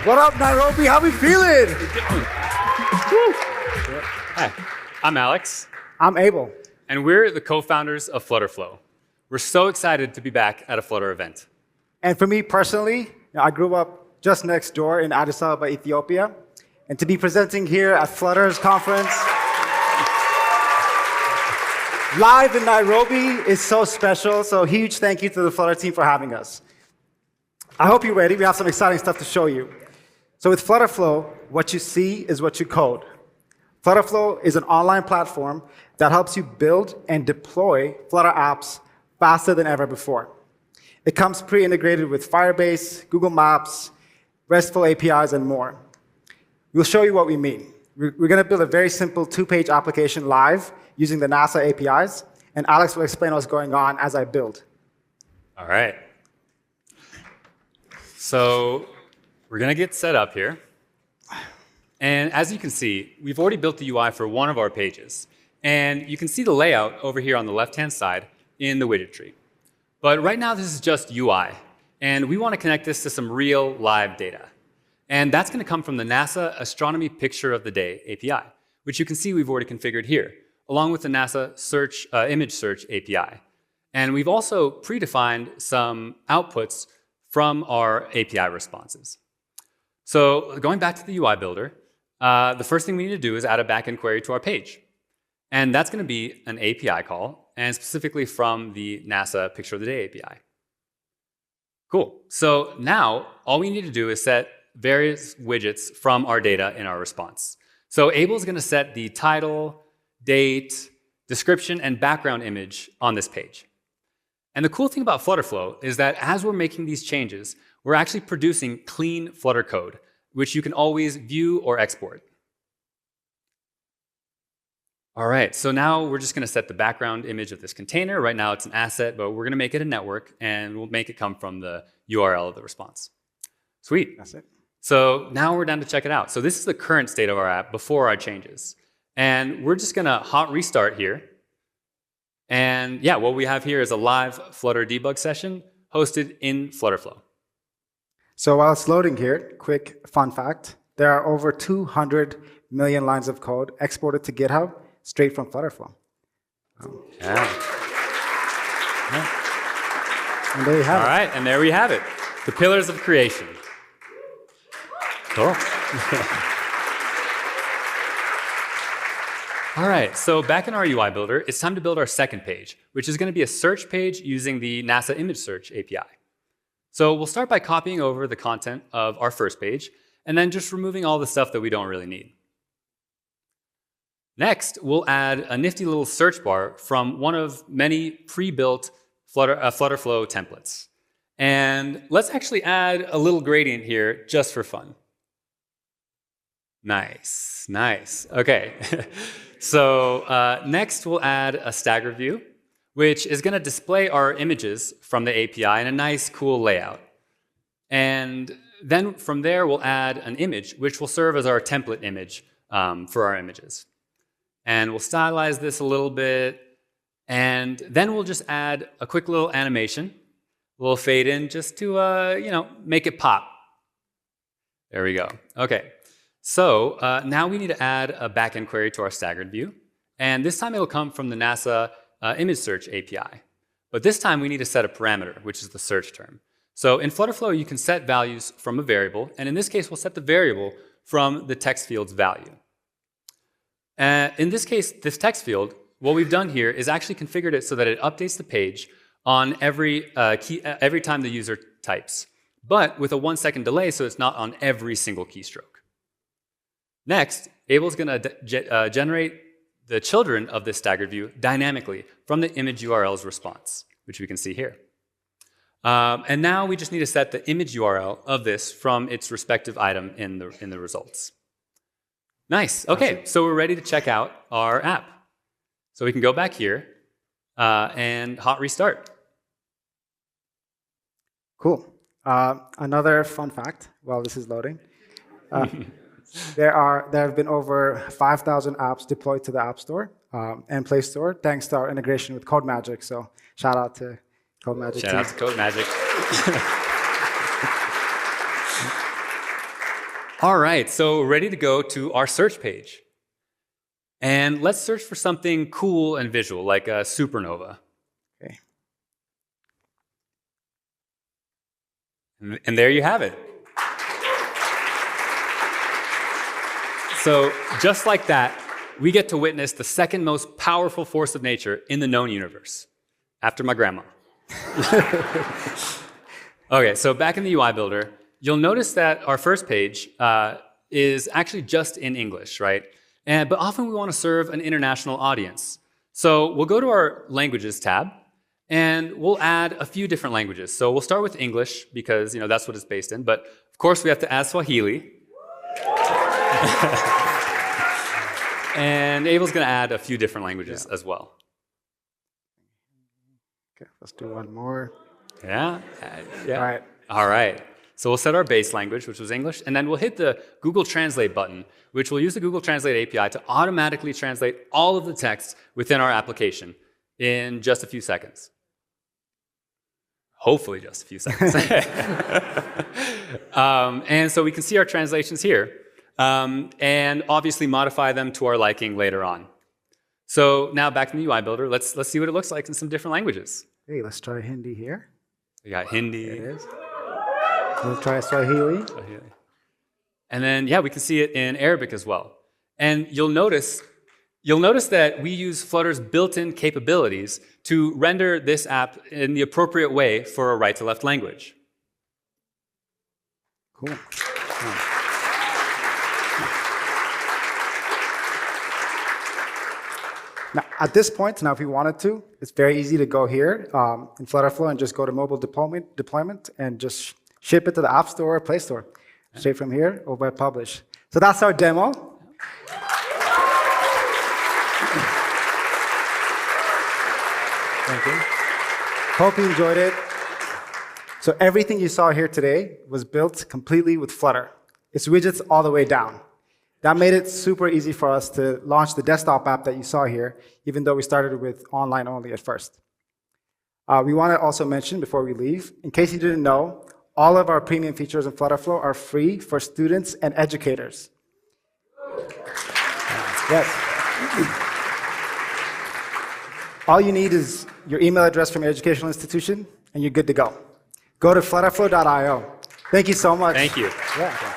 What up, Nairobi? How we feeling? Hi, I'm Alex. I'm Abel. And we're the co-founders of FlutterFlow. We're so excited to be back at a Flutter event. And for me personally, I grew up just next door in Addis Ababa, Ethiopia. And to be presenting here at Flutter's conference live in Nairobi is so special. So huge thank you to the Flutter team for having us. I hope you're ready. We have some exciting stuff to show you. So with FlutterFlow, what you see is what you code. FlutterFlow is an online platform that helps you build and deploy Flutter apps faster than ever before. It comes pre-integrated with Firebase, Google Maps, RESTful APIs, and more. We'll show you what we mean. We're going to build a very simple two-page application live using the NASA APIs, and Alex will explain what's going on as I build. All right. So we're going to get set up here. And as you can see, we've already built the UI for one of our pages. And you can see the layout over here on the left-hand side in the widget tree. But right now, this is just UI. And we want to connect this to some real live data. And that's going to come from the NASA Astronomy Picture of the Day API, which you can see we've already configured here, along with the NASA Image Search API. And we've also predefined some outputs from our API responses. So going back to the UI builder, the first thing we need to do is add a backend query to our page. And that's going to be an API call, and specifically from the NASA Picture of the Day API. Cool. So now all we need to do is set various widgets from our data in our response. So Abel is going to set the title, date, description, and background image on this page. And the cool thing about FlutterFlow is that as we're making these changes, we're actually producing clean Flutter code, which you can always view or export. All right, so now we're just going to set the background image of this container. Right now it's an asset, but we're going to make it a network, and we'll make it come from the URL of the response. Sweet. That's it. So now we're down to check it out. So this is the current state of our app before our changes. And we're just going to hot restart here. And yeah, what we have here is a live Flutter debug session hosted in FlutterFlow. So while it's loading here, quick fun fact, there are over 200 million lines of code exported to GitHub straight from FlutterFlow. Yeah. And there you have it. All right, and there we have it. The pillars of creation. Cool. All right, so back in our UI builder, it's time to build our second page, which is going to be a search page using the NASA Image Search API. So we'll start by copying over the content of our first page, and then just removing all the stuff that we don't really need. Next, we'll add a nifty little search bar from one of many pre-built FlutterFlow templates. And let's actually add a little gradient here just for fun. Nice, nice. OK. So next, we'll add a stagger view, which is going to display our images from the API in a nice, cool layout. And then from there, we'll add an image, which will serve as our template image for our images. And we'll stylize this a little bit. And then we'll just add a quick little animation, a little fade in, just to make it pop. There we go. OK. So now we need to add a backend query to our staggered view. And this time it'll come from the NASA Image Search API. But this time we need to set a parameter, which is the search term. So in FlutterFlow, you can set values from a variable. And in this case, we'll set the variable from the text field's value. In this case, this text field, what we've done here is actually configured it so that it updates the page on every time the user types, but with a 1-second delay so it's not on every single keystroke. Next, Abel's going to generate the children of this staggered view dynamically from the image URL's response, which we can see here. And now we just need to set the image URL of this from its respective item in the results. Nice. OK, so we're ready to check out our app. So we can go back here and hot restart. Cool. Another fun fact while this is loading. There have been over 5,000 apps deployed to the App Store and Play Store, thanks to our integration with CodeMagic. So shout out to CodeMagic. Shout out to CodeMagic. All right, so ready to go to our search page. And let's search for something cool and visual, like a supernova. Okay. And there you have it. So just like that, we get to witness the second most powerful force of nature in the known universe, after my grandma. Okay, so back in the UI builder, you'll notice that our first page is actually just in English, right? But often we want to serve an international audience. So we'll go to our Languages tab, and we'll add a few different languages. So we'll start with English, because that's what it's based in. But of course, we have to add Swahili. And Abel's going to add a few different languages as well. Okay, let's do one more. Yeah? Yeah. All right. All right. So we'll set our base language, which was English, and then we'll hit the Google Translate button, which will use the Google Translate API to automatically translate all of the text within our application in just a few seconds. Hopefully just a few seconds. And so we can see our translations here, and obviously modify them to our liking later on. So now back in the UI builder, let's see what it looks like in some different languages. Hey, let's try Hindi here. We got Hindi. There it is. Let's try Swahili. And then, we can see it in Arabic as well. And you'll notice that we use Flutter's built-in capabilities to render this app in the appropriate way for a right-to-left language. Cool. Now, at this point, if you wanted to, it's very easy to go here in FlutterFlow and just go to mobile deployment and just ship it to the App Store or Play Store. Straight from here, over at Publish. So that's our demo. Thank you. Hope you enjoyed it. So everything you saw here today was built completely with Flutter. It's widgets all the way down. That made it super easy for us to launch the desktop app that you saw here, even though we started with online only at first. We want to also mention before we leave, in case you didn't know, all of our premium features in FlutterFlow are free for students and educators. Yes. All you need is your email address from your educational institution, and you're good to go. Go to flutterflow.io. Thank you so much. Thank you. Yeah.